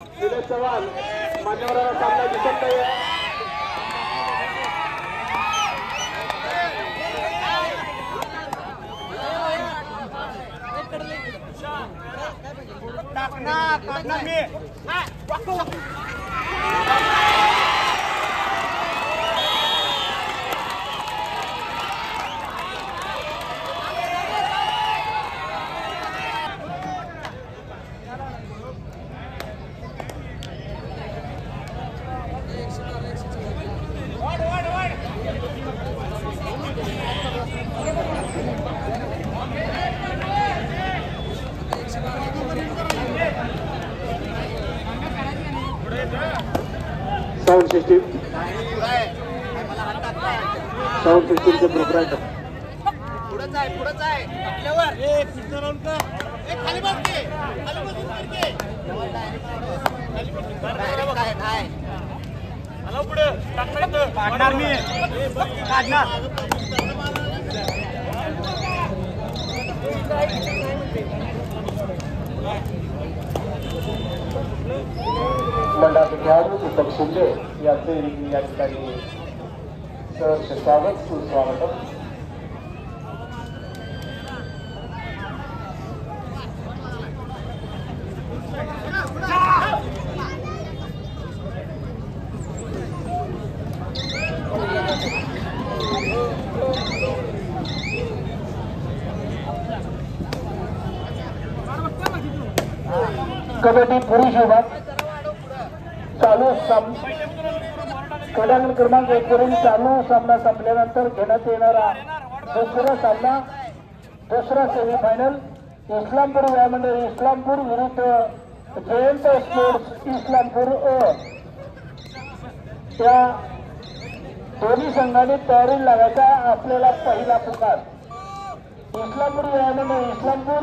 निलेश चव्हाण मान्यवरांना सामना दिसत नाही. टाकणार मी साउंड सिस्टीमचे प्रोपरायटर पुढंच आहे आपल्यावर खाली बस के खाली बसून करके हॅलो पुढे काढणार मी काढणार मंडळाचे खेळाडू दीपक शिंदे यांचे या ठिकाणी सहर्ष स्वागत सुस्वागत. कबड्डी पुरुष विभाग चालू क्रीडांगण क्रमांक 1 वरील चालू सामना संपल्यानंतर घेण्यात येणारा दुसरा सामना दुसरा सेमीफायनल इस्लामपूर व्यायामंडळ इस्लामपूर विरुद्ध जयंत स्पोर्ट्स इस्लामपूर त्या दोन्ही संघांनी तयारी लागायचा. आपल्याला पहिला पुकार इस्लामपूर व्यायामंडळ इस्लामपूर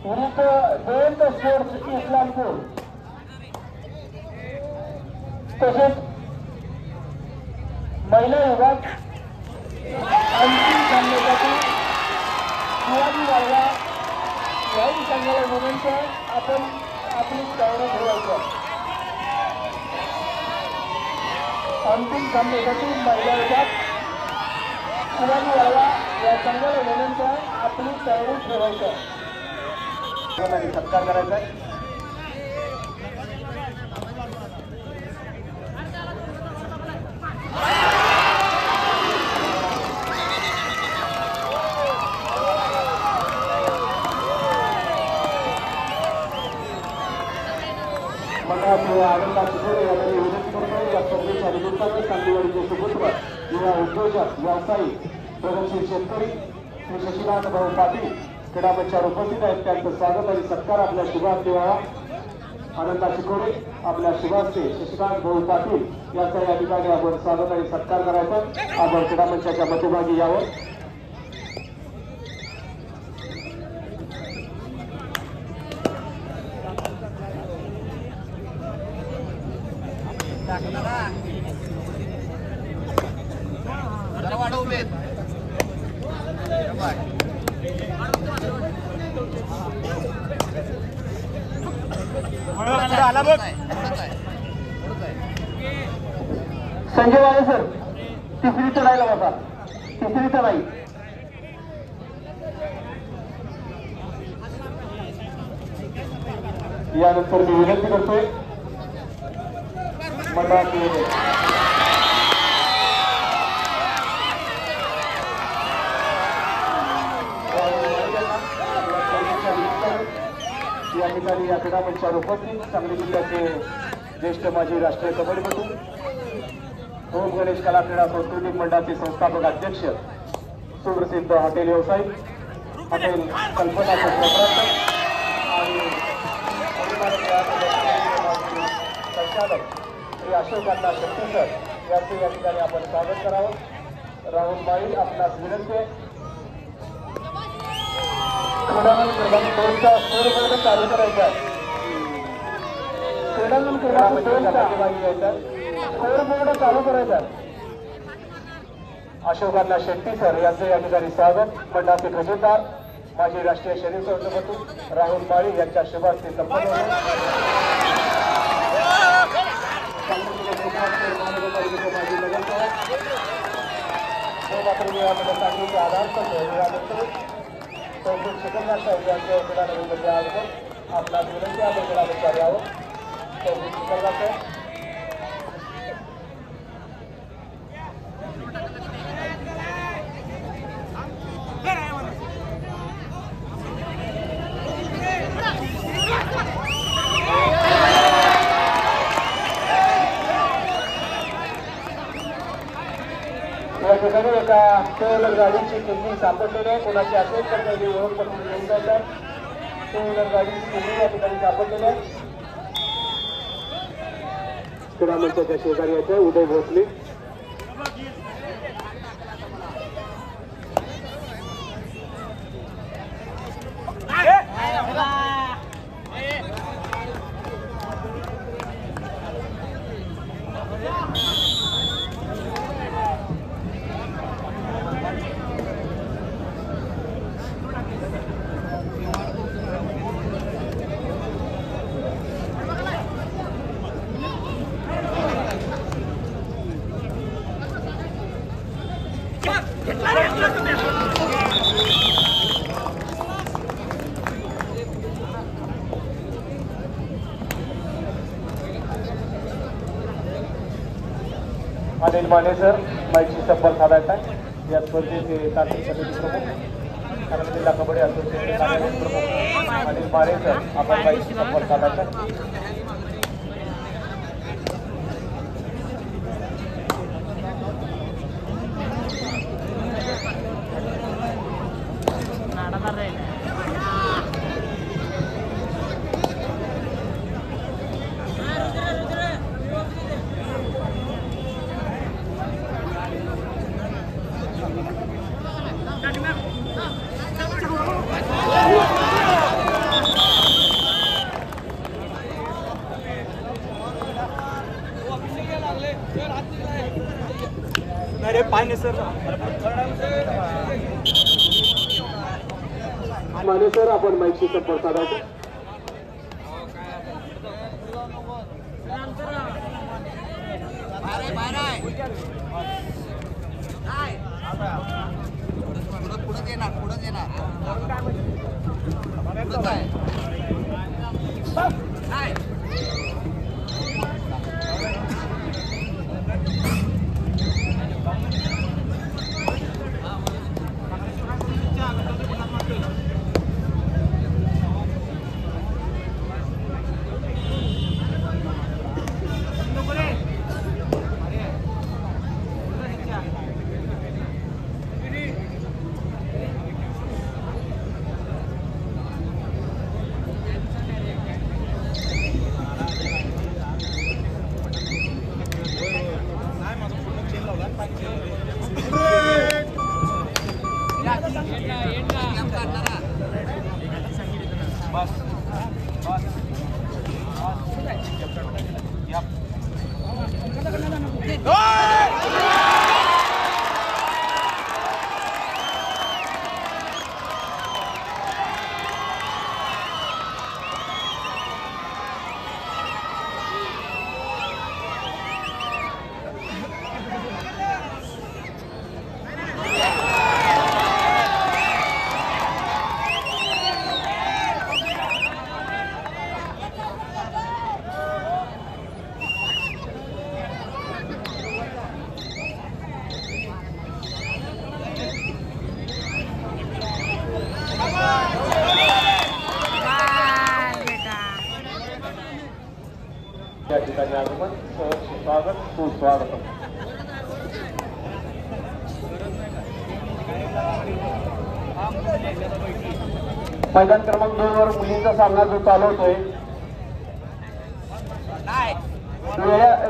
विरुद्ध जयंत स्पोर्ट्स इस्लामपूर. तसेच महिला विभाग अंतिम सामन्यासाठी शिवाजी वाळवा याही संघाला विनंती आहे आपण आपली तयारी ठेवायची. अंतिम सामन्यासाठी महिला विभाग शिवाजी वाळवा या संघाला विनंती आहे आपली तयारी ठेवायची. सत्कार करायचा आहे. आनंदा सुपुत्र यावेळी विनंती करतो या स्पर्धेच्या निमित्ताने चांदीवाडीचे सुपुत्र युवा उद्योजक व्यावसायिक प्रगतशील शेतकरी श्री शशिकांत भाऊ पाटील क्रीडा मंचावर उपस्थित आहेत. त्यांचं स्वागत आणि सत्कार आपल्या शुभास देवाळा आनंदा चिकोडे आपल्या शुभास्ते शशिकांत भाऊ पाटील यांचा या ठिकाणी आपण स्वागत आणि सत्कार करायचा. आपण क्रीडा मंचाच्या मध्यभागी यावं. संजय वाले सर तिसरी चढाईला बसा. तिसरी चढाई यानंतर मी विनंती करतोय मंडळाचे या ठिकाणी या क्रीडा मंचावर उपस्थित सांगली जिल्ह्याचे ज्येष्ठ माजी राष्ट्रीय कबड्डीपटू ओम गणेश कला क्रीडा सांस्कृतिक मंडळाचे संस्थापक अध्यक्ष सुप्रसिद्ध हॉटेल व्यावसायिक हॉटेल कल्पनाचे प्रवर्तक आणि संचालक श्री अशोक अण्णा शेट्टी सर यांचे या ठिकाणी आपण स्वागत करावं. राहुल माळी आपणास विनंती आहे. क्रीडांगण क्रमांक 2चा स्कोरबोर्ड चालू करायचा आहे. क्रीडांगण क्रमांक 2चा स्कोरबोर्ड चालू करायचा आहे. अशोक अण्णा शेट्टी सर यांचे या ठिकाणी स्वागत. मंडळाचे खजिनदार माजी राष्ट्रीय शरीर संघटपटू राहुल माळी यांच्या शुभास्ते संपन्न. जास्त शहरानंतर 34 सेकंदासाठी यांच्या खेळाडूंमध्ये आहोत आपला विनंती आहे खेळाडूंचा यावं 34 सेकंदाचं या ठिकाणी एका टू व्हीलर गाडीची किल्ली सापडलेली आहे कोणाची असेल तर काही ओळख पटवून घेऊन जातात टू व्हीलर गाडीची किल्ली या ठिकाणी सापडलेली आहे क्रीडा मंचाच्या शेजारी यायचं उदय भोसले अनिल माने सर माईकशी संपर्क साधायचा या स्पर्धेचे तांत्रिक समिती प्रमुख सांगली जिल्हा कबड्डी असोसिएशनचे कार्यकारी प्रमुख अनिल माने सर आपण माईकशी संपर्क साधायचा पाणी सर माने सर आपण माईकशी संपर्क साधायचा पुढे येणार या ठिकाणी आगमन स्वागत सुस्वागत मैदान क्रमांक 2 वर मुलींचा सामना जो चालू होतोय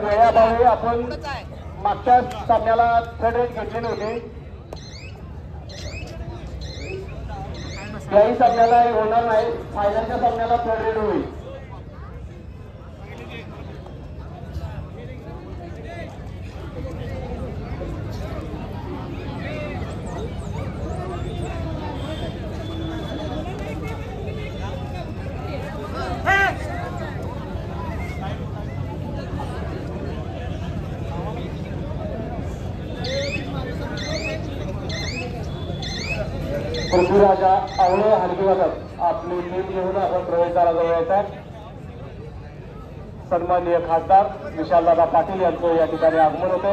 वेळाभावी आपण मागच्या सामन्याला थर्ड रेट घेतलेले होते याही सामन्याला होणार नाही फायनलच्या सामन्याला थर्ड रेट होईल पृथ्वीराजा आवळे हलगीवादक आपली टीम घेऊन आपण प्रवेशद्वाराजवळ येत आहे. सन्माननीय खासदार विशालदादा पाटील यांचं या ठिकाणी आगमन होते.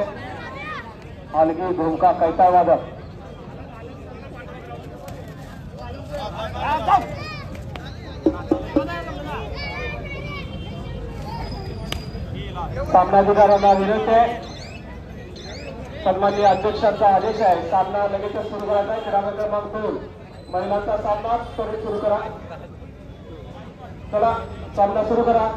हलगी घुमका कैताळ वादक सामनाधिकाऱ्यांना विनंती आहे. सन्माननीय अध्यक्षांचा आदेश आहे. सामना लगेचच सुरू करायचा आहे. क्रमांक क्रमांक 2 महिलांचा सामना त्वरित सुरू करा. चला सामना सुरू करा.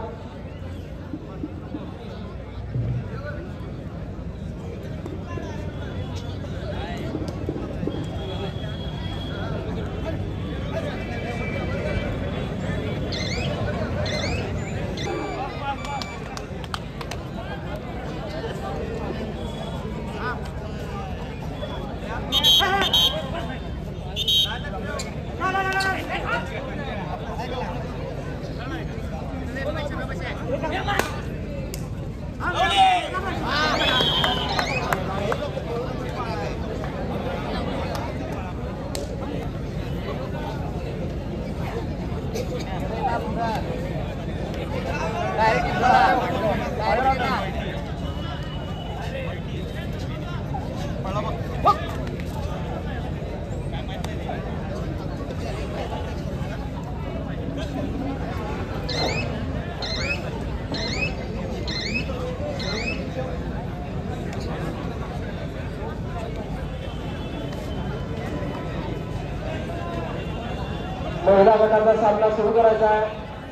महिला गटाचा सामना सुरू करायचा आहे.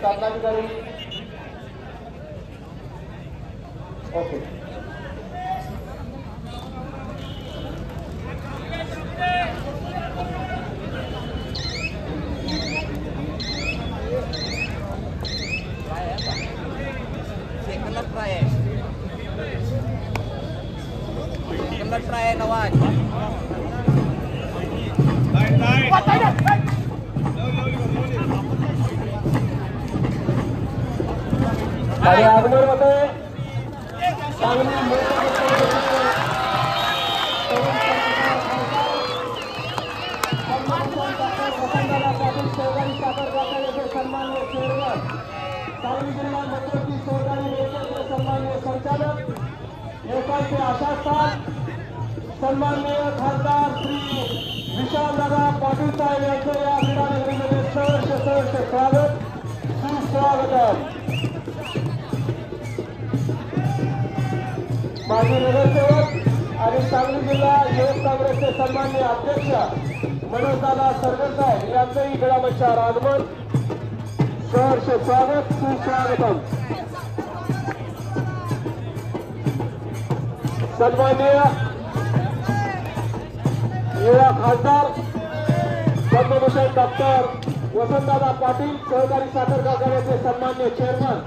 सामनाधिकारी ओके. ट्राय आहे नवाज. आणि आगमन होते सन्माननीय चेअरमन सांगली जिल्हा मध्यवर्ती सहकारी बँकेचे सन्माननीय संचालक एकाचे आशास्थान सन्माननीय खासदार श्री विशालदादा पाटील साहेब यांचं या क्रीडानगरीमध्ये सहर्ष स्वागत सुस्वागतम. माजी नगरसेवक आणि सांगली जिल्हा युवक काँग्रेसचे सन्माननीय अध्यक्ष मनोजदादा सरगर साहेब यांचंही क्रीडामंचावर आगमन सहर्ष स्वागत सुस्वागतम. सन्माननीय युवा खासदार पद्मभूषण डॉक्टर वसंतदादा पाटील सहकारी साखर कारखान्याचे सन्माननीय चेअरमन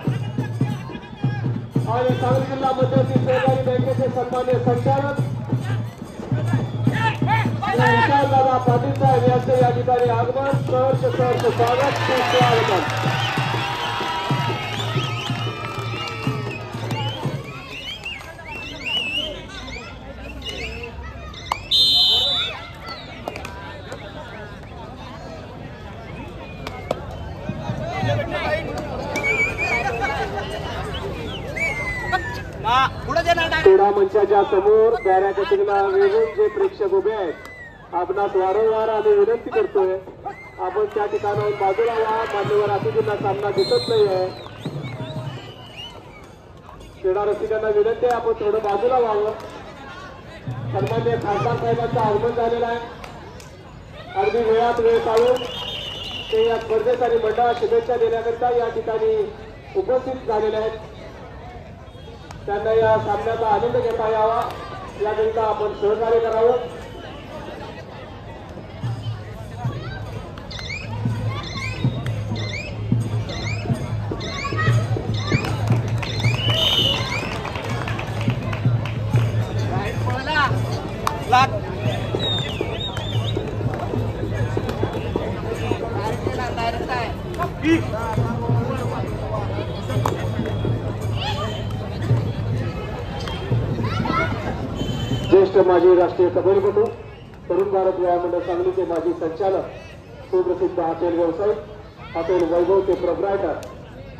आणि सांगली जिल्हा मध्यवर्ती सहकारी बँकेचे सन्माननीय संचालक विशालदादा पाटील साहेब यांचे या ठिकाणी आगमन सहर्ष स्वागत सुस्वागतम. क्रीडा मंचाच्या समोर बॅरॅकेटिंगला वेगून जे प्रेक्षक उभे आहेत आपणास वारंवार आम्ही विनंती करतोय आपण त्या ठिकाणाहून बाजूला व्हा. मान्यवर अतिथींना सामना दिसत नाहीये. क्रीडा रसिकांना विनंती आहे आपण थोडं बाजूला व्हावं. सन्माननीय खासदार साहेबांचं आगमन झालेलं आहे. अगदी वेळात वेळ काढून ते या स्पर्धेसाठी मंडळाला शुभेच्छा देण्याकरिता या ठिकाणी उपस्थित झालेले आहेत. त्यांना या सामन्याचा आनंद घेता यावा याकरिता आपण सहकार्य करावं. ज्येष्ठ माजी राष्ट्रीय कबड्डीपटू तरुण भारत व्यायाम मंडळ सांगलीचे माजी संचालक सुप्रसिद्ध हॉटेल व्यावसायिक हॉटेल वैभवचे प्रोप्रायटर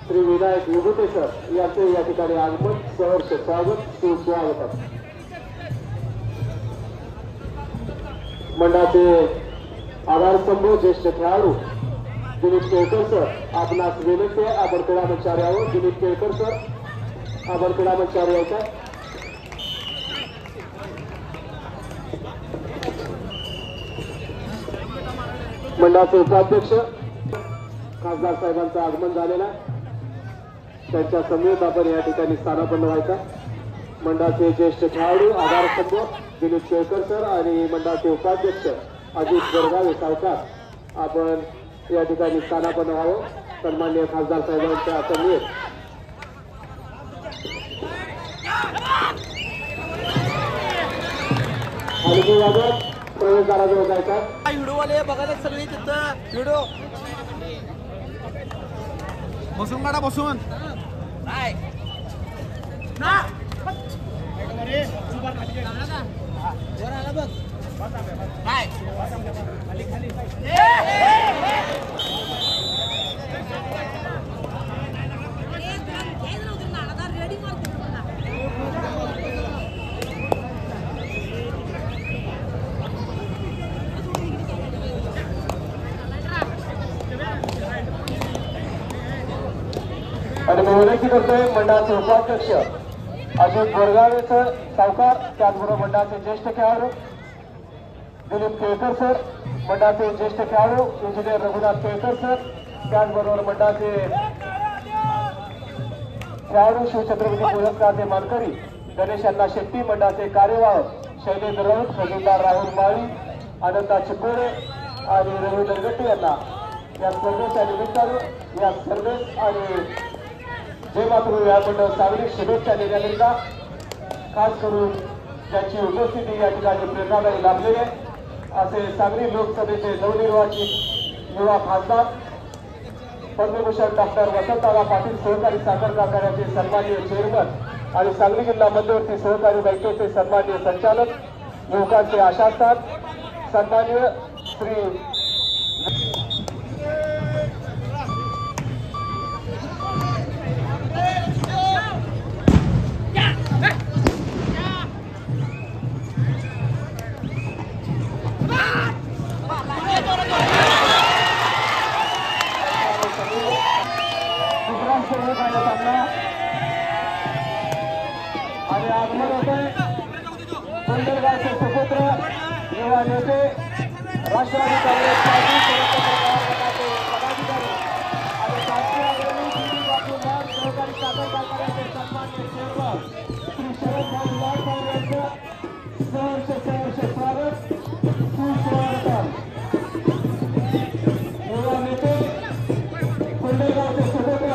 श्री विनायक विभूते सर यांचे या ठिकाणी आगमन सहर्ष स्वागत सुस्वागत. मंडळाचे आधारस्तंभ ज्येष्ठ खेळाडू दिलीप केळकर सर आपणास विनंती आहे आपण क्रीडा मंचावर यावं. दिलीप केळकर सर आपण क्रीडा मंचावर यायचं. मंडळाचे उपाध्यक्ष खासदार साहेबांचं आगमन झालेलं आहे. त्यांच्या समवेत आपण या ठिकाणी स्थानापन्न व्हायचा. मंडळाचे ज्येष्ठ खेळाडू आधारस्तंभ दिलीप केळकर सर आणि मंडळाचे उपाध्यक्ष अजित गोरगावे सावकार आपण या ठिकाणी स्थानापन्न व्हावं. सन्माननीय खासदार साहेबांच्या समवेत हलकी वाजत प्रवेशद्वाराजवळ जायचा. व्हिडिओवाले बघा सगळे तिथं व्हिडिओ बसून काढा बसून काय आणि मी विनंती करतोय मंडळाचे उपाध्यक्ष अजित गोरगावे सर सावकार त्याचबरोबर मंडळाचे ज्येष्ठ खेळाडू दिलीप केळकर सर मंडळाचे ज्येष्ठ खेळाडू इंजिनियर रघुनाथ केळकर सर त्याचबरोबर मंडळाचे खेळाडू शिवछत्रपती पुरस्कारचे मानकरी गणेश अण्णा शेट्टी मंडळाचे कार्यवाह शैलेंद्र राऊत खजिनदार राहुल माळी आनंदा चिकोडे आणि रवी दरगट्टे यांना या स्पर्धेच्या निमित्तानं या स्पर्धेत आणि जय मातृ व्यायाम मंडळ सांगली शुभेच्छा देण्याकरिता खास करून त्यांची उपस्थिती या ठिकाणी प्रेरणादायी लाभलेली आहे. असे सांगली लोकसभेचे नवनिर्वाचित युवा खासदार पद्मभूषण डॉक्टर वसंतदादा पाटील सहकारी साखर कारखान्याचे सन्माननीय चेअरमन आणि सांगली जिल्हा मध्यवर्ती सहकारी बँकेचे सन्माननीय संचालक युवकांचे आशास्थान सन्माननीय श्री आणि आगमन होते कुंडलगावचे सुपुत्र युवा नेते राष्ट्रवादी काँग्रेस पार्टी पदाधिकारी आणि राष्ट्रीय अग्रणी सहकारी साखर कारखान्याचे सन्माननीय चेअरमन श्री शरद लाड साहेब यांचं सहर्ष स्वागत सुस्वागत. युवा नेते कुंडलगावचे सुपुत्र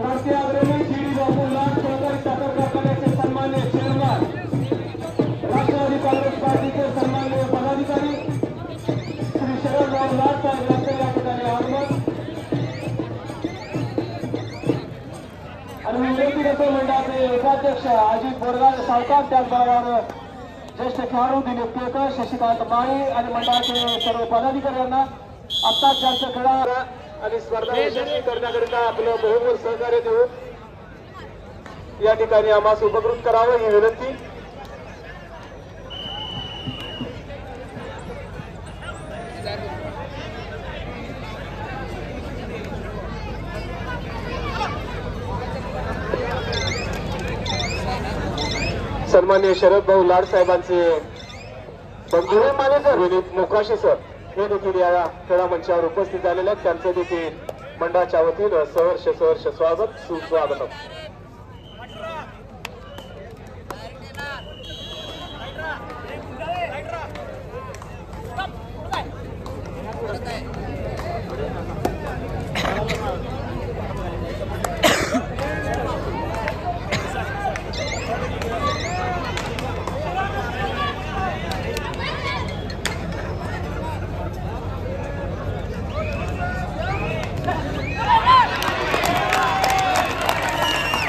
राष्ट्रीय अग्रणी श्री लाड सहकारी साखर कारखान्याचे सन्माननीय चेअरमन राष्ट्रवादी काँग्रेस पार्टीचे सन्माननीय पदाधिकारी श्री शरद लाड साहेब यांचे या ठिकाणी आगमन. आणि विनंती करतो मंडळाचे उपाध्यक्ष अजित गोरगावे सावकार त्याचबरोबर ज्येष्ठ खेळाडू दिलीप केळकर शशिकांत माळी आणि मंडळाचे सर्व पदाधिकारी यांना आत्ताच ज्यांचं क्रीडा आणि स्पर्धा यशस्वी करण्याकरिता आपलं बहुमोल सहकार्य देऊ या ठिकाणी आम्हाला उपकृत करावं ही विनंती. सन्माननीय शरद भाऊ लाड साहेबांचे बंधू विनीत मोकाशी सर हे देखील या क्रीडा मंचावर उपस्थित झालेले आहेत. त्यांचं देखील मंडळाच्या वतीनं सहर्ष स्वागत सुस्वागत.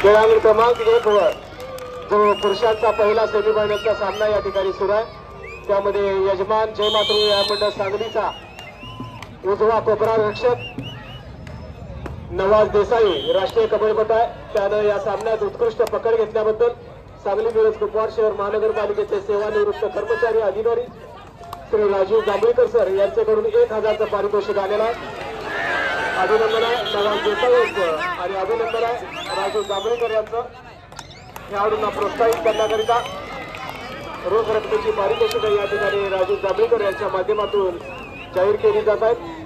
खेळाडू क्रमांक 1 वर जो पुरुषांचा पहिला सेमीफायनलचा सामना या ठिकाणी सुरू आहे त्यामध्ये यजमान जय मातृ व्यायाम मंडळ सांगलीचा उजवा कोपरा रक्षक नवाज देसाई राष्ट्रीय कबड्डीपटू आहे. त्यानं या सामन्यात उत्कृष्ट पकड घेतल्याबद्दल सांगली मिरज कुपवाड शहर महानगरपालिकेचे सेवानिवृत्त कर्मचारी अधिकारी श्री राजीव जांभळीकर सर यांच्याकडून 1000चं पारितोषिक आलेलं आहे. अभिनंदन आहे नवाज देसाई यांचं आणि अभिनंदन आहे राजीव जांभळीकर यांचं. खेळाडूंना प्रोत्साहित करण्याकरिता रोख रकमेची पारितोषिक या ठिकाणी राजीव जांभळीकर यांच्या माध्यमातून जाहीर केली जात आहेत.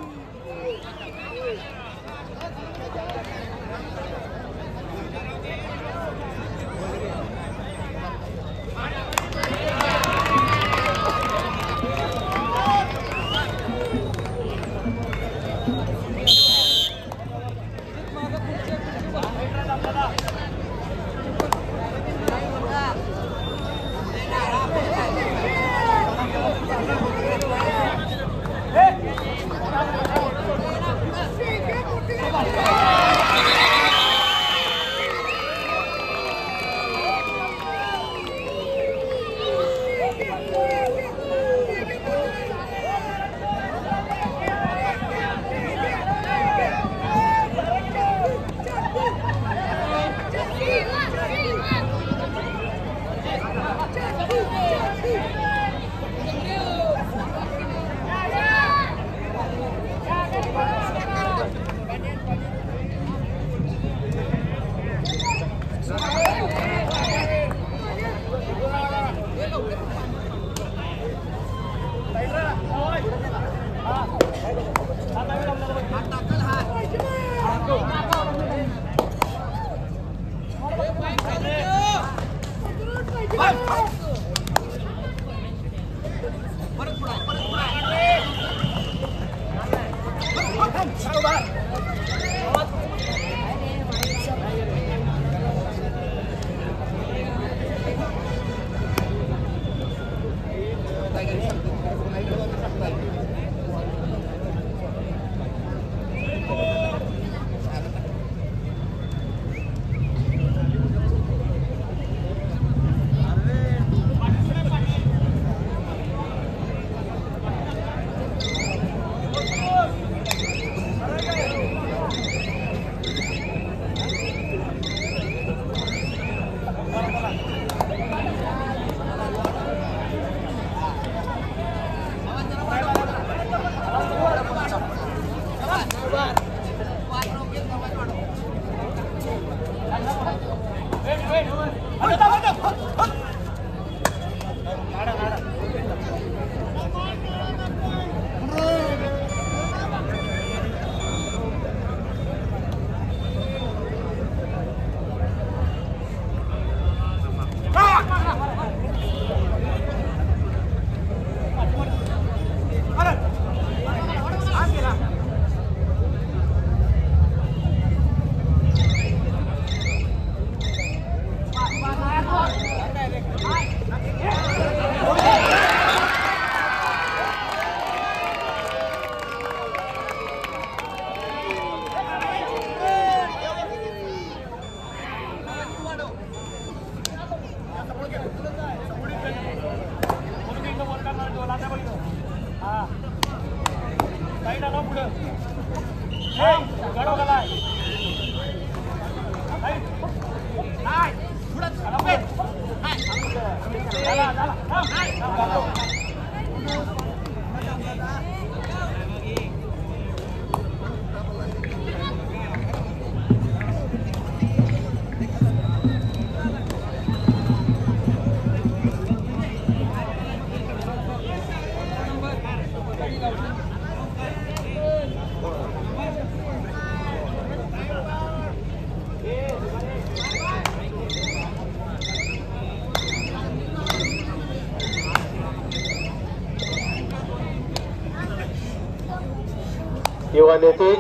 युवा नेते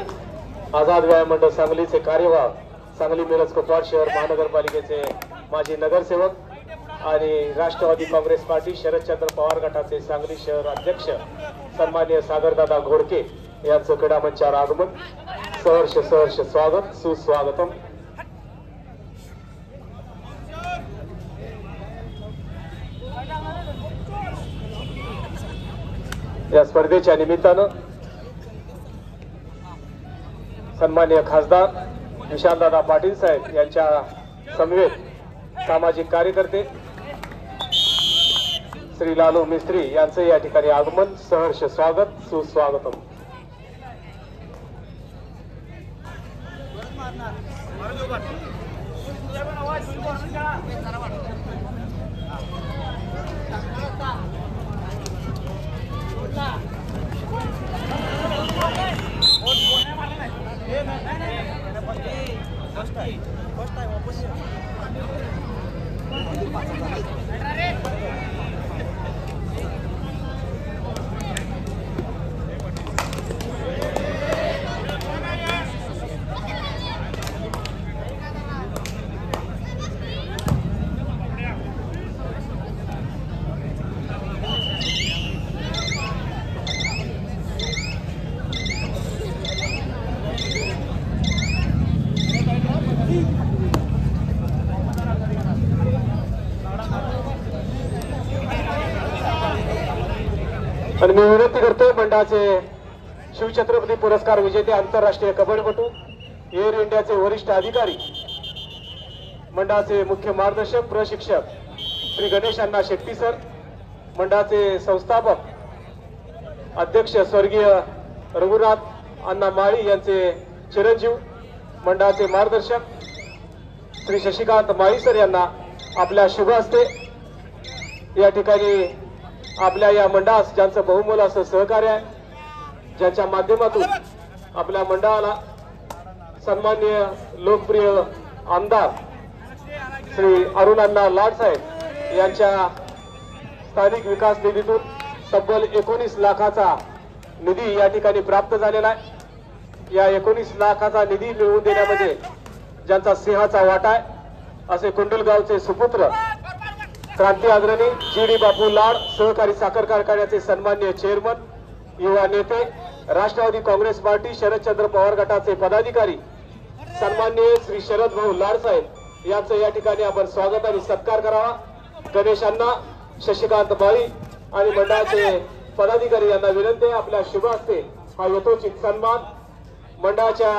आझाद व्यायाम मंडळ सांगलीचे कार्यवाह सांगली मिरज कुपवाड शहर महानगरपालिकेचे माजी नगरसेवक आणि राष्ट्रवादी काँग्रेस पार्टी शरदचंद्र पवार गटाचे सांगली शहर अध्यक्ष सन्माननीय सागरदादा घोडके यांचं क्रीडा मंचावर आगमन. सहर्ष सहर्ष स्वागत सुस्वागतम. या स्पर्धेच्या निमित्तानं सन्माननीय खासदार विशालदादा पाटील साहेब यांच्या समवेत सामाजिक कार्यकर्ते श्री लालू मिस्त्री यांचं या ठिकाणी आगमन सहर्ष स्वागत सुस्वागतम. आणि मी विनंती करतोय मंडळाचे शिवछत्रपती पुरस्कार विजेते आंतरराष्ट्रीय कबड्डीपटू एअर इंडियाचे वरिष्ठ अधिकारी मंडळाचे मुख्य मार्गदर्शक प्रशिक्षक श्री गणेश अण्णा शेट्टी सर, मंडळाचे संस्थापक अध्यक्ष स्वर्गीय रघुनाथ अण्णा माळी यांचे चिरंजीव, मंडळाचे मार्गदर्शक श्री शशिकांत माळी सर यांना आपल्या शुभ हस्ते या ठिकाणी आपल्या या मंडळास ज्यांचं बहुमोल असं सहकार्य आहे, ज्यांच्या माध्यमातून आपल्या मंडळाला सन्माननीय लोकप्रिय आमदार श्री अरुण अण्णा लाड साहेब यांच्या स्थानिक विकास निधीतून तब्बल 19 लाखाचा निधी या ठिकाणी प्राप्त झालेला आहे. या 19 लाखाचा निधी मिळवून देण्यामध्ये ज्यांचा सिंहाचा वाटा आहे असे कुंडलगावचे सुपुत्र क्रांती अग्रणी जी.डी. बापू लाड सहकारी साखर कारखान्याचे सन्माननीय चेअरमन, युवा नेते, राष्ट्रवादी काँग्रेस पार्टी शरदचंद्र पवार गटाचे पदाधिकारी सन्माननीय श्री शरद भाऊ लाड साहेब यांचं या ठिकाणी आपण स्वागत आणि सत्कार करावा. गणेश अण्णा, शशिकांत माळी आणि मंडळाचे पदाधिकारी यांना विनंती आहे आपल्या शुभ हस्ते हा यथोचित सन्मान मंडळाच्या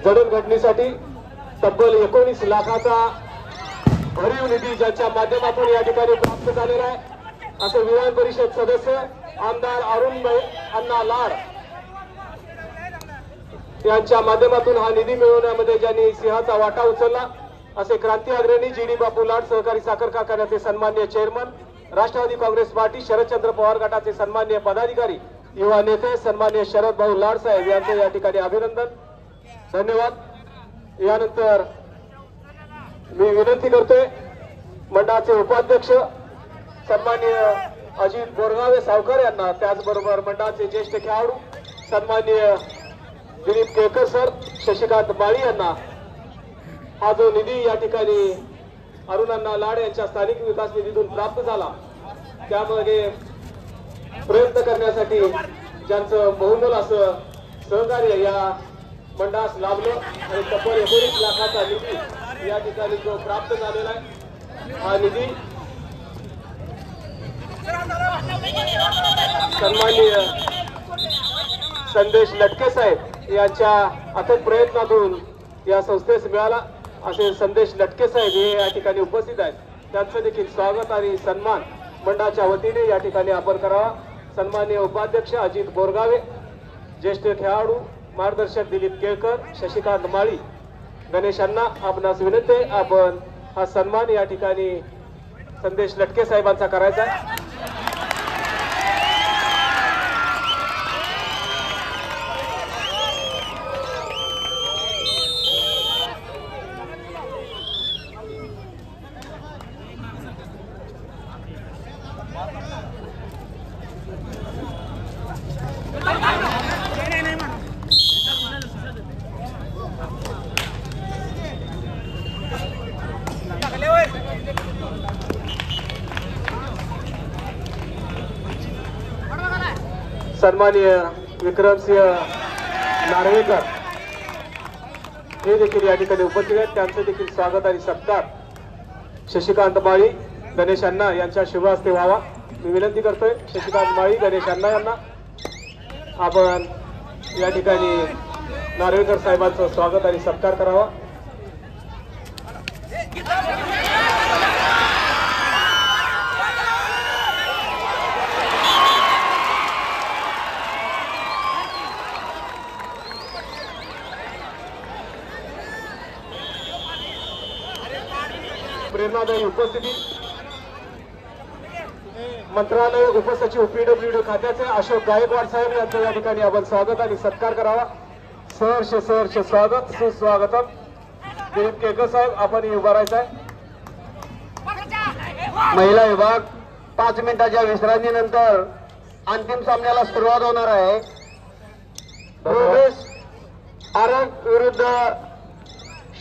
जडणघडणीसाठी तब्बल 19 लाखाचा भरीव निधी ज्यांच्या माध्यमातून या ठिकाणी प्राप्त झालेला आहे असे विधान परिषद सदस्य आमदार अरुण अण्णा लाड यांच्या माध्यमातून हा निधी मिळवण्यामध्ये ज्यांनी सिंहाचा वाटा उचलला असे क्रांती अग्रणी जी.डी. बापू लाड सहकारी साखर कारखान्याचे सन्माननीय चेअरमन, राष्ट्रवादी काँग्रेस पार्टी शरदचंद्र पवार गटाचे सन्माननीय पदाधिकारी, युवा नेते सन्माननीय शरद भाऊ लाड साहेब यांचे या ठिकाणी अभिनंदन, धन्यवाद. यानंतर मी विनंती करतोय मंडळाचे उपाध्यक्ष सन्माननीय अजित बोरगावे सावकर यांना, त्याचबरोबर मंडळाचे ज्येष्ठ खेळाडू सन्माननीय दिलीप केळकर सर, शशिकांत माळी यांना हा जो निधी या ठिकाणी अरुण अण्णा लाड यांच्या स्थानिक विकास निधीतून प्राप्त झाला त्यामध्ये प्रयत्न करण्यासाठी ज्यांचं बहुमोल असं सहकार्य या मंडळास लाभलं आणि तब्बल 19 लाखाचा निधी या ठिकाणी जो प्राप्त झालेला आहे हा निधी सन्माननीय संदेश लटके साहेब यांच्या अथक प्रयत्नातून या संस्थेस मिळाला असे संदेश लटके साहेब हे या ठिकाणी उपस्थित आहेत. त्यांचं देखील स्वागत आणि सन्मान मंडळाच्या वतीने या ठिकाणी आपण करावा. सन्माननीय उपाध्यक्ष अजित बोरगावे, ज्येष्ठ खेळाडू मार्गदर्शक दिलीप केळकर, शशिकांत माळी, गणेश अण्णा आपणास विनंती आहे आपण हा सन्मान या ठिकाणी संदेश लटके साहेबांचा करायचा आहे. सन्माननीय विक्रमसिंह नार्वेकर हे देखील या ठिकाणी उपस्थित आहेत. त्यांचं देखील स्वागत आणि सत्कार. शशिकांत माळी गणेश अण्णा यांच्या शुभ हस्ते व्हावा मी विनंती करतोय. शशिकांत माळी गणेश अण्णा यांना आपण या ठिकाणी नार्वेकर साहेबांचं स्वागत आणि सत्कार करावा. प्रेरणादायी उपस्थिती मंत्रालय उपसचिव पीडब्ल्यूडी खात्याचे अशोक गायकवाड साहेब यांचं या ठिकाणी आपण स्वागत आणि सत्कार करावा. सहर्ष स्वागत सुस्वागतम. दिलीप केकर साहेब आपण उभा राहायचं आहे. महिला विभाग 5 मिनिटाच्या विश्रांतीनंतर अंतिम सामन्याला सुरुवात होणार आहे. प्रोग्रेस आरग विरुद्ध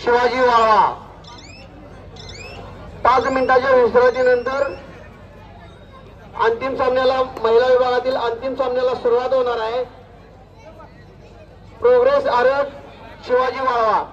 शिवाजी वाळवा. 5 मिनिटाच्या विश्रांतीनंतर अंतिम सामन्याला महिला विभागातील अंतिम सामन्याला सुरुवात होणार आहे. प्रोग्रेस आरग शिवाजी वाळवा.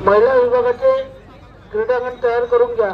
महिला विभागाचे क्रीडांगण तयार करून घ्या.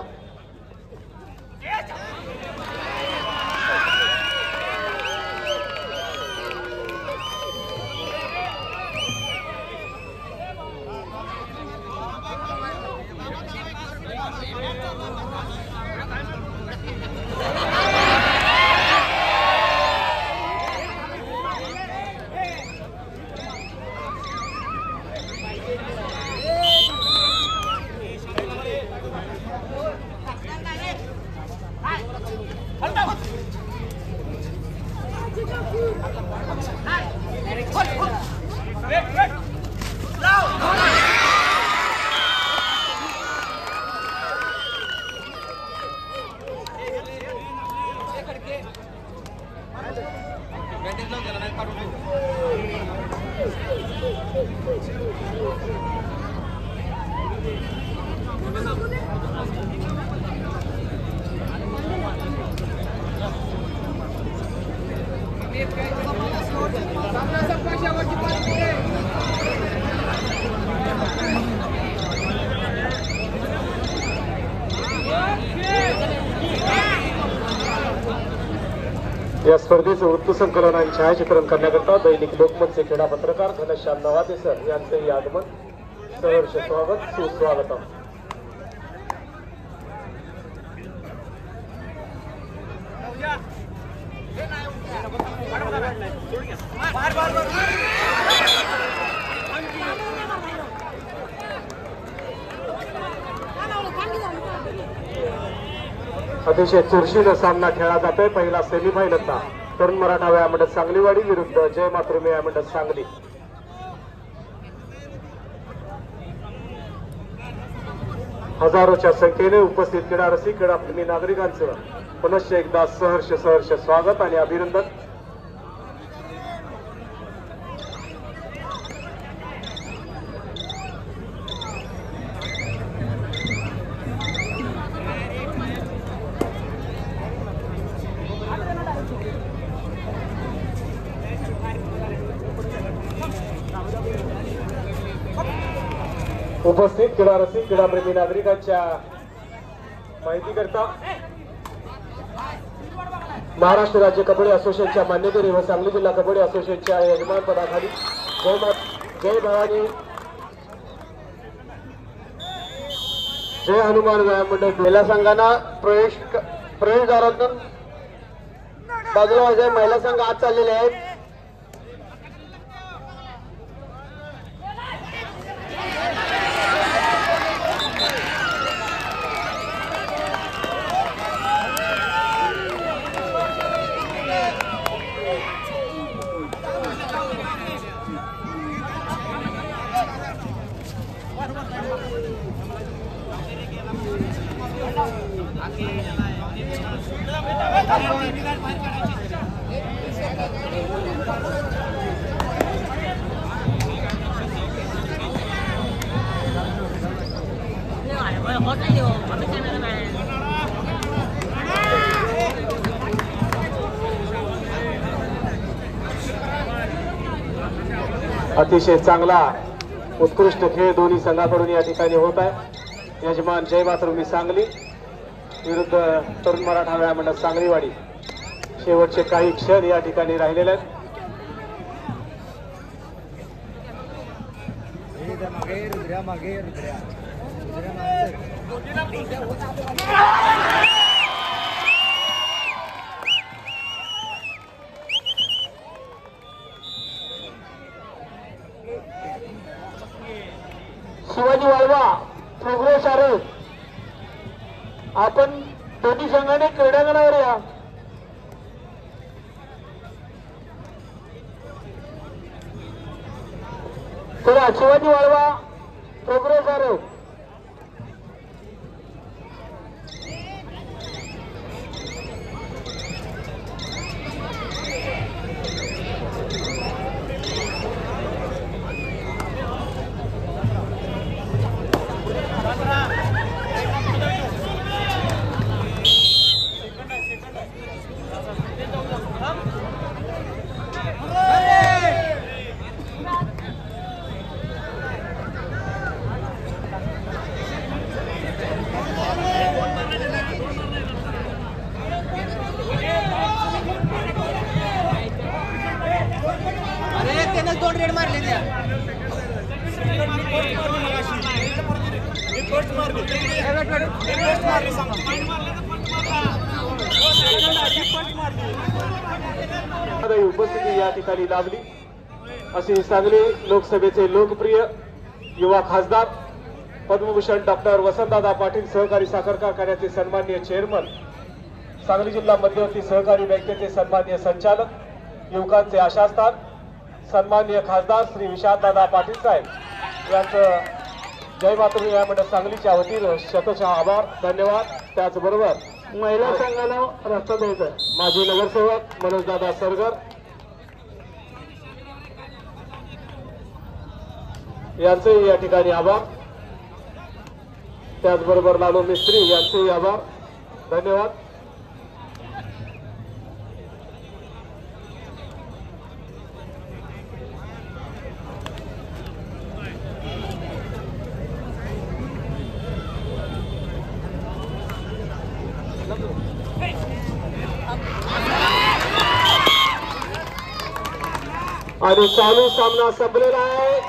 या स्पर्धेचं वृत्तसंकलन आणि छायाचित्रण करण्याकरता दैनिक लोकमतचे क्रीडा पत्रकार घनश्याम नवाते सर यांचेही आगमन. सहर्ष स्वागत सुस्वागतम. अतिशय चुरशीनं सामना खेळला जातोय. पहिला सेमीफायनलचा तरुण मराठा व्यायाममंडळ सांगलीवाडी विरुद्ध जय मातृभूमी व्यायाममंडळ सांगली. हजारोच्या संख्येने उपस्थित क्रीडा रसिक क्रीडाप्रेमी नागरिकांचं पुनश्च एकदा सहर्ष स्वागत आणि अभिनंदन. उपस्थित क्रीडा रसिक क्रीडाप्रेमी नागरिकांच्या माहितीकरता महाराष्ट्र राज्य कबड्डी असोसिएशनच्या मान्यतेने व सांगली जिल्हा कबड्डी असोसिएशनच्या यजमान पदाखाली जय भवानी जय हनुमान व्यायाम मंडळ महिला संघांना प्रवेशद्वारातून बाजूला व्हायचे महिला संघ आज चाललेले आहेत. अतिशय चांगला उत्कृष्ट खेळ दोन्ही संघाकडून या ठिकाणी होत आहे. यजमान जय मातृभूमी सांगली विरुद्ध तरुण मराठा व्यायाम मंडळ सांगलीवाडी. शेवटचे काही क्षण या ठिकाणी राहिलेले आहेत. शिवाजी वाळवा प्रोग्रेस आहे. आपण दोन्ही संघाने क्रीडांगणावर या. तर शिवाजी वाळवा प्रोग्रेस आहे. दोन रेड मारले त्या उपस्थिती या ठिकाणी लाभली. अशी सांगली लोकसभेचे लोकप्रिय युवा खासदार पद्मभूषण डॉक्टर वसंतदादा पाटील सहकारी साखर कारखान्याचे सन्माननीय चेअरमन, सांगली जिल्हा मध्यवर्ती सहकारी बँकेचे सन्माननीय संचालक, युवकांचे आशास्थान सन्माननीय खासदार श्री विशालदादा पाटील साहेब यांचं जय मातृभूमी व्यायाम मंडळ सांगलीच्या वतीनं शतशः आभार, धन्यवाद. त्याचबरोबर महिला संघाला रस्ता द्यायचा माजी नगरसेवक मनोजदादा सरगर यांचेही या ठिकाणी आभार. त्याचबरोबर लालू मिस्त्री यांचेही आभार, धन्यवाद. आणि चालू सामना संपलेला आहे.